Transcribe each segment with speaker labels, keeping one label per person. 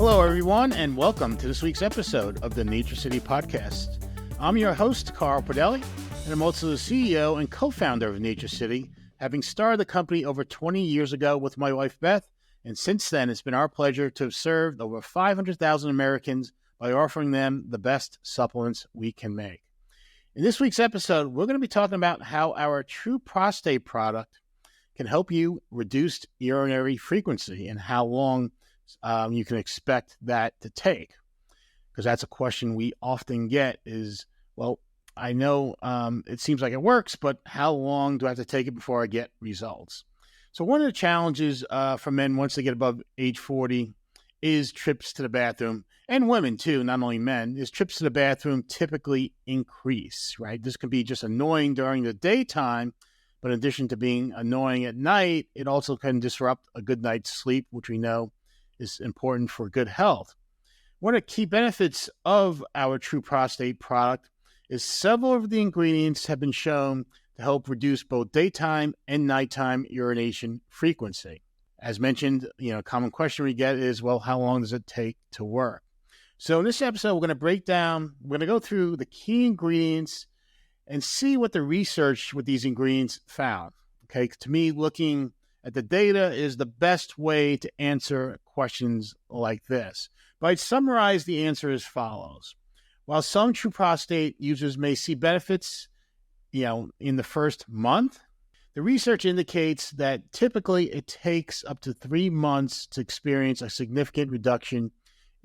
Speaker 1: Hello, everyone, and welcome to this week's episode of the NatureCity Podcast. I'm your host, Carl Pradelli, and I'm also the CEO and co-founder of NatureCity, having started the company over 20 years ago with my wife, Beth, and since then, it's been our pleasure to have served over 500,000 Americans by offering them the best supplements we can make. In this week's episode, we're going to be talking about how our TrueProstate product can help you reduce urinary frequency and how long you can expect that to take. Because that's a question we often get is, well, I know it seems like it works, but how long do I have to take it before I get results? So one of the challenges for men once they get above age 40 is trips to the bathroom, and women too, not only men, is trips to the bathroom typically increase, right? This can be just annoying during the daytime, but in addition to being annoying at night, it also can disrupt a good night's sleep, which we know is important for good health. One of the key benefits of our TrueProstate product is several of the ingredients have been shown to help reduce both daytime and nighttime urination frequency. As mentioned, a common question we get is, well, how long does it take to work? So in this episode, we're going to go through the key ingredients and see what the research with these ingredients found. Okay, to me, looking at the data is the best way to answer questions like this. But I'd summarize the answer as follows. While some TrueProstate users may see benefits, in the first month, the research indicates that typically it takes up to 3 months to experience a significant reduction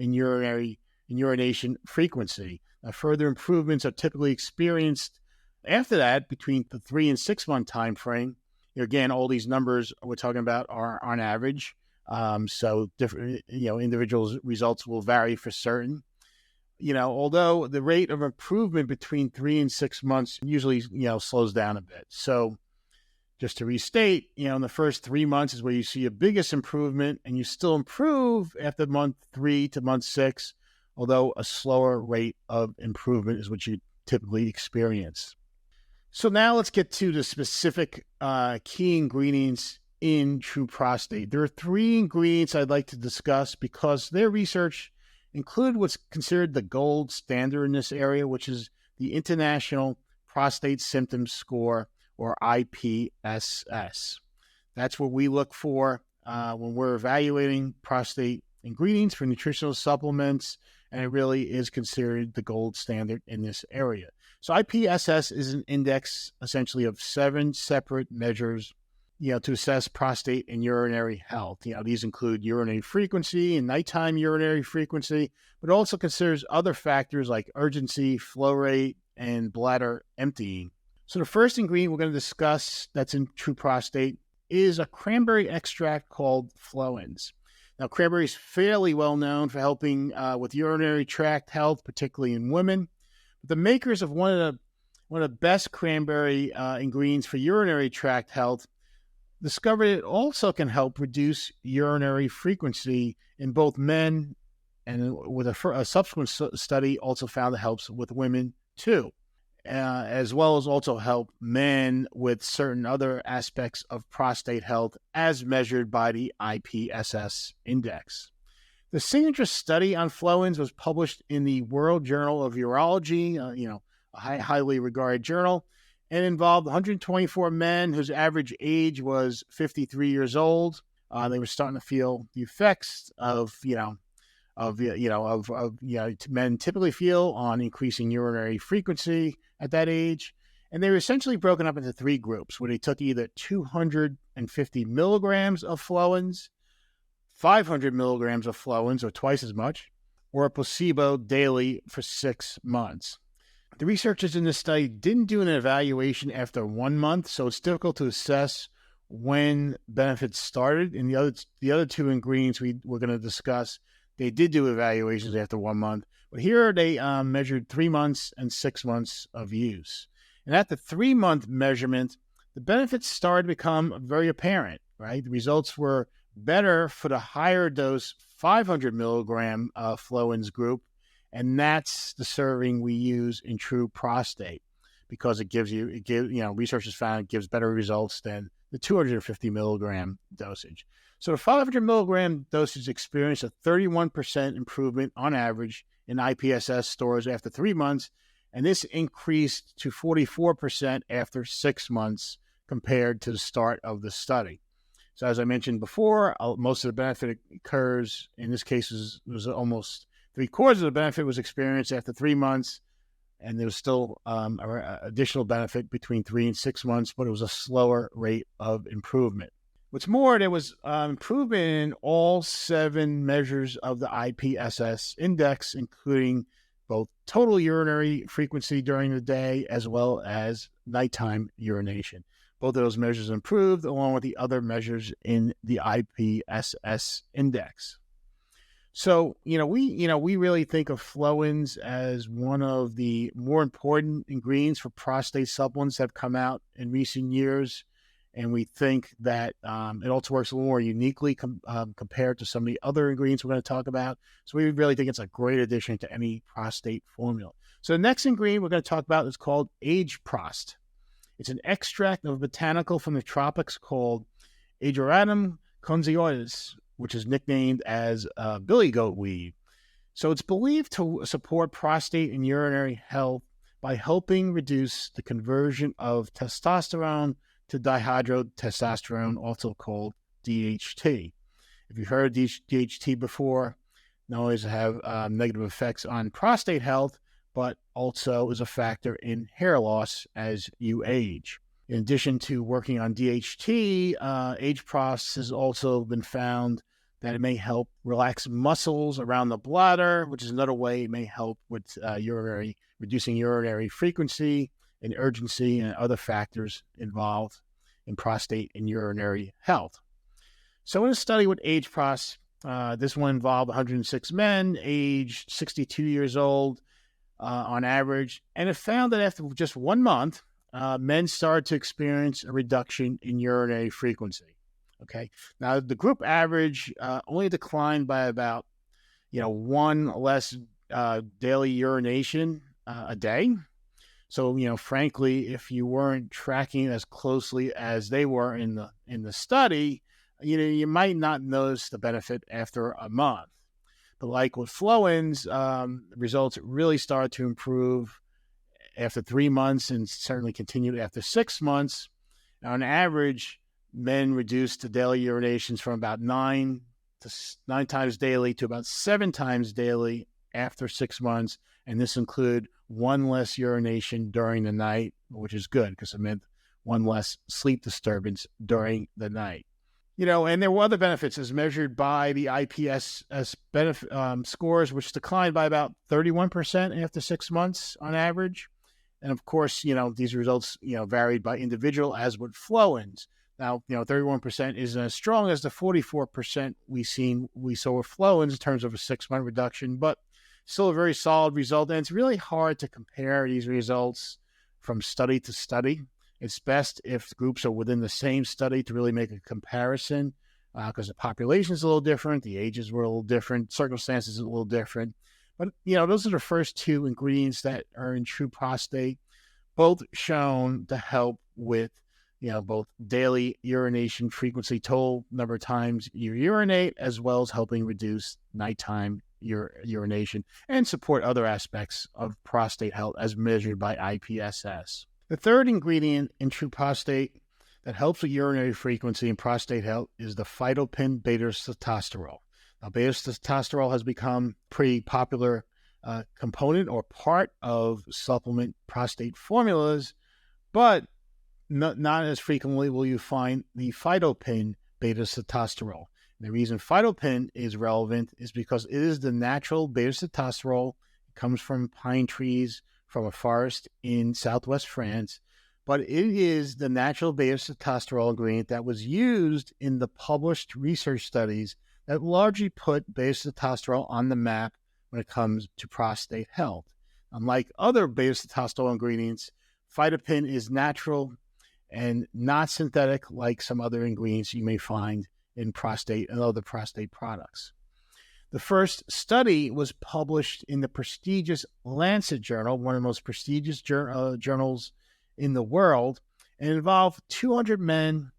Speaker 1: in urination frequency. Now, further improvements are typically experienced after that between the 3 and 6 month time frame. Again, all these numbers we're talking about are on average. So different, individuals' results will vary for certain. Although the rate of improvement between 3 and 6 months usually, slows down a bit. So just to restate, in the first 3 months is where you see your biggest improvement, and you still improve after month 3 to month 6, although a slower rate of improvement is what you typically experience. So now let's get to the specific key ingredients in TrueProstate. There are 3 ingredients I'd like to discuss because their research included what's considered the gold standard in this area, which is the International Prostate Symptom Score, or IPSS. That's what we look for when we're evaluating prostate ingredients for nutritional supplements, and it really is considered the gold standard in this area. So IPSS is an index essentially of 7 separate measures, to assess prostate and urinary health. These include urinary frequency and nighttime urinary frequency, but also considers other factors like urgency, flow rate, and bladder emptying. So the first ingredient we're going to discuss that's in TrueProstate is a cranberry extract called Flowens. Now, cranberry is fairly well known for helping with urinary tract health, particularly in women. But the makers of one of the best cranberry ingredients for urinary tract health discovered it also can help reduce urinary frequency in both men, and with a subsequent study also found it helps with women too, as well as also help men with certain other aspects of prostate health as measured by the IPSS index. The signature study on Flowens was published in the World Journal of Urology, a highly regarded journal, and involved 124 men whose average age was 53 years old. They were starting to feel the effects of men typically feel on increasing urinary frequency at that age. And they were essentially broken up into 3 groups where they took either 250 milligrams of Flowens, 500 milligrams of Flowens, or twice as much, or a placebo daily for 6 months. The researchers in this study didn't do an evaluation after 1 month, so it's difficult to assess when benefits started. And the other 2 ingredients we're going to discuss, they did do evaluations after 1 month. But here they measured 3 months and 6 months of use. And at the 3-month measurement, the benefits started to become very apparent, right? The results were better for the higher dose 500 milligram Flowens group, and that's the serving we use in TrueProstate because researchers found it gives better results than the 250 milligram dosage. So the 500 milligram dosage experienced a 31% improvement on average in IPSS scores after 3 months, and this increased to 44% after 6 months compared to the start of the study. So as I mentioned before, most of the benefit occurs, in this case, was almost 3/4 of the benefit was experienced after 3 months, and there was still additional benefit between 3 and 6 months, but it was a slower rate of improvement. What's more, there was improvement in all 7 measures of the IPSS index, including both total urinary frequency during the day as well as nighttime urination. Both of those measures improved along with the other measures in the IPSS index. So, we really think of Flowens as one of the more important ingredients for prostate supplements that have come out in recent years. And we think that it also works a little more uniquely compared to some of the other ingredients we're going to talk about. So we really think it's a great addition to any prostate formula. So the next ingredient we're going to talk about is called AGEprost. It's an extract of a botanical from the tropics called Ageratum conzioides, which is nicknamed as Billygoat weed. So it's believed to support prostate and urinary health by helping reduce the conversion of testosterone to dihydrotestosterone, also called DHT. If you've heard of DHT before, not only does it have negative effects on prostate health, but also is a factor in hair loss as you age. In addition to working on DHT, AGEprost has also been found that it may help relax muscles around the bladder, which is another way it may help with reducing urinary frequency and urgency and other factors involved in prostate and urinary health. So in a study with AGEprost, this one involved 106 men aged 62 years old on average, and it found that after just 1 month, men started to experience a reduction in urinary frequency. Okay, now the group average only declined by about 1 less daily urination a day. So, frankly, if you weren't tracking as closely as they were in the study, you might not notice the benefit after a month. But like with Flowens, results really started to improve after 3 months and certainly continued after 6 months. Now, on average, men reduced the daily urinations from about 9 times daily to about 7 times daily after 6 months. And this included 1 less urination during the night, which is good because it meant 1 less sleep disturbance during the night. And there were other benefits as measured by the IPSS scores, which declined by about 31% after 6 months on average. And of course, these results, varied by individual, as with Flowens. Now, 31% isn't as strong as the 44% we saw with Flowens in terms of a 6-month reduction, but still a very solid result. And it's really hard to compare these results from study to study. It's best if groups are within the same study to really make a comparison because the population is a little different, the ages were a little different, circumstances are a little different. But, those are the first 2 ingredients that are in TrueProstate, both shown to help with, both daily urination frequency, total number of times you urinate, as well as helping reduce nighttime urination and support other aspects of prostate health as measured by IPSS. The third ingredient in TrueProstate that helps with urinary frequency and prostate health is the Phytopin Beta Sitosterol. Now, beta sitosterol has become a pretty popular component or part of supplement prostate formulas, but not as frequently will you find the Phytopin Beta Sitosterol. The reason phytopin is relevant is because it is the natural beta sitosterol. It comes from pine trees from a forest in southwest France, but it is the natural beta sitosterol ingredient that was used in the published research studies that largely put beta sitosterol on the map when it comes to prostate health. Unlike other beta sitosterol ingredients, phytopin is natural and not synthetic like some other ingredients you may find in prostate and other prostate products. The first study was published in the prestigious Lancet journal, one of the most prestigious journals in the world, and involved 200 men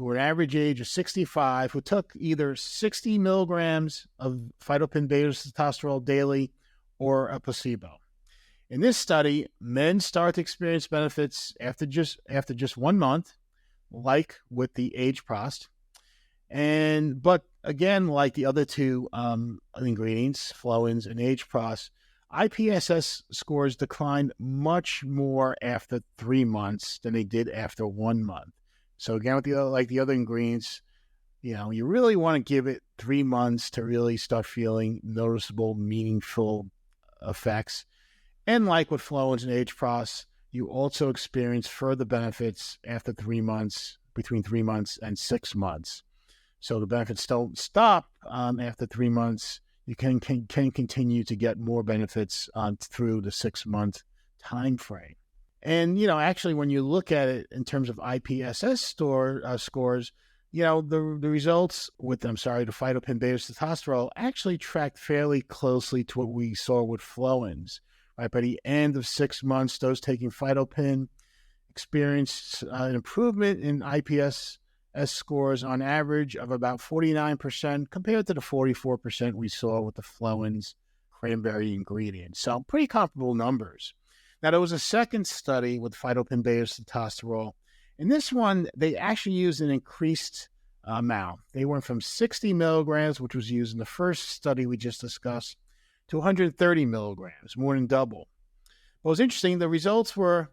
Speaker 1: who were an average age of 65 who took either 60 milligrams of Phytopin Beta Sitosterol daily or a placebo. In this study, men start to experience benefits after just 1 month, like with the AGEprost. But again, like the other two ingredients, Flowens and AGEprost, IPSS scores declined much more after 3 months than they did after 1 month. So again, with the other ingredients, you really want to give it 3 months to really start feeling noticeable, meaningful effects. And like with Flowens and AGEprost, you also experience further benefits after 3 months, between 3 months and 6 months. So the benefits don't stop after 3 months. You can continue to get more benefits through the 6-month time frame. And, actually, when you look at it in terms of IPSS scores, the results with, the Phytopin Beta Sitosterol actually tracked fairly closely to what we saw with Flowens. Right? By the end of 6 months, those taking Phytopin experienced an improvement in IPSS scores on average of about 49% compared to the 44% we saw with the Flowens Cranberry ingredient. So pretty comparable numbers. Now, there was a second study with Phytopin Beta Sitosterol. In this one, they actually used an increased amount. They went from 60 milligrams, which was used in the first study we just discussed, to 130 milligrams, more than double. What was interesting, the results were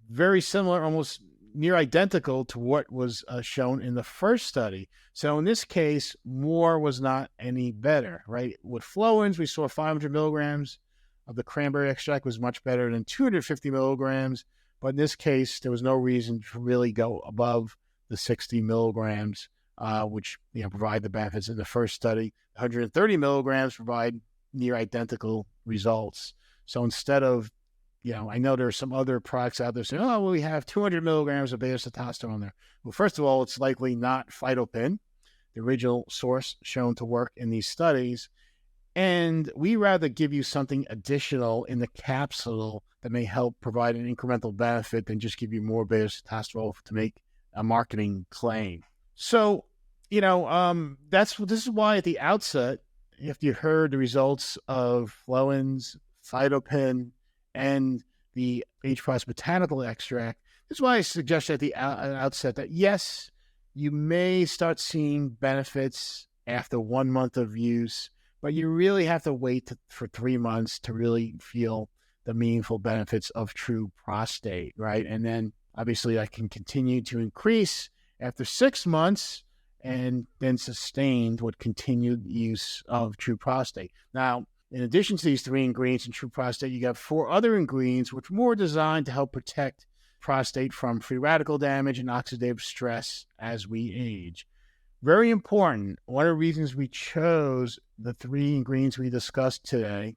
Speaker 1: very similar, almost near identical to what was shown in the first study. So in this case, more was not any better, right? With Flowens, we saw 500 milligrams of the cranberry extract was much better than 250 milligrams. But in this case, there was no reason to really go above the 60 milligrams, which provide the benefits in the first study. 130 milligrams provide near identical results. So instead of I know there are some other products out there saying, we have 200 milligrams of beta sitosterol in there. Well, first of all, it's likely not phytopin, the original source shown to work in these studies. And we rather give you something additional in the capsule that may help provide an incremental benefit than just give you more beta sitosterol to make a marketing claim. So, this is why at the outset, if you heard the results of Flowens, Phytopin, and the AGEprost botanical extract, this is why I suggest at the outset that yes, you may start seeing benefits after 1 month of use, but you really have to wait for 3 months to really feel the meaningful benefits of TrueProstate, right? And then obviously that can continue to increase after 6 months and then sustained with continued use of TrueProstate. Now, in addition to these 3 ingredients in TrueProstate, you got 4 other ingredients which are more designed to help protect prostate from free radical damage and oxidative stress as we age. Very important. One of the reasons we chose the 3 ingredients we discussed today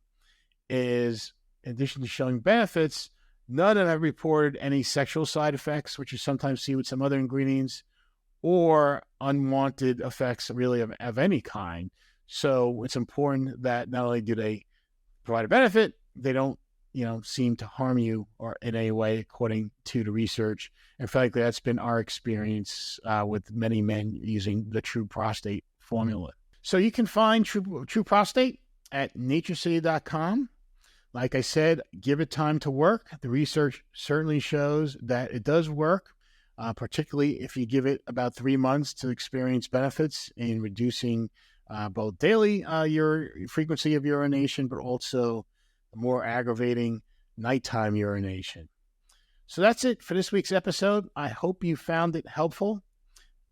Speaker 1: is, in addition to showing benefits, none of them have reported any sexual side effects, which you sometimes see with some other ingredients, or unwanted effects really of any kind. So it's important that not only do they provide a benefit, they don't, seem to harm you or in any way, according to the research. And frankly, that's been our experience with many men using the TrueProstate formula. So you can find TrueProstate at NatureCity.com. Like I said, give it time to work. The research certainly shows that it does work, particularly if you give it about 3 months to experience benefits in reducing both daily your frequency of urination, but also more aggravating nighttime urination. So that's it for this week's episode. I hope you found it helpful.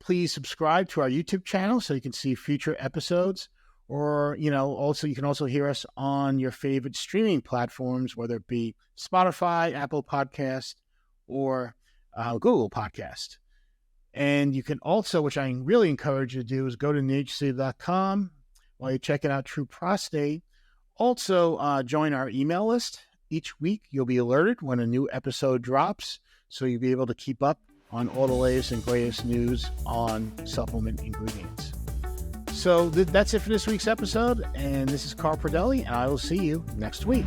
Speaker 1: Please subscribe to our YouTube channel so you can see future episodes, or, also you can also hear us on your favorite streaming platforms, whether it be Spotify, Apple Podcast, or Google Podcast. And you can also, which I really encourage you to do, is go to NatureCity.com while you're checking out TrueProstate. Also, join our email list. Each week, you'll be alerted when a new episode drops, so you'll be able to keep up on all the latest and greatest news on supplement ingredients. So that's it for this week's episode, and this is Carl Pradelli, and I will see you next week.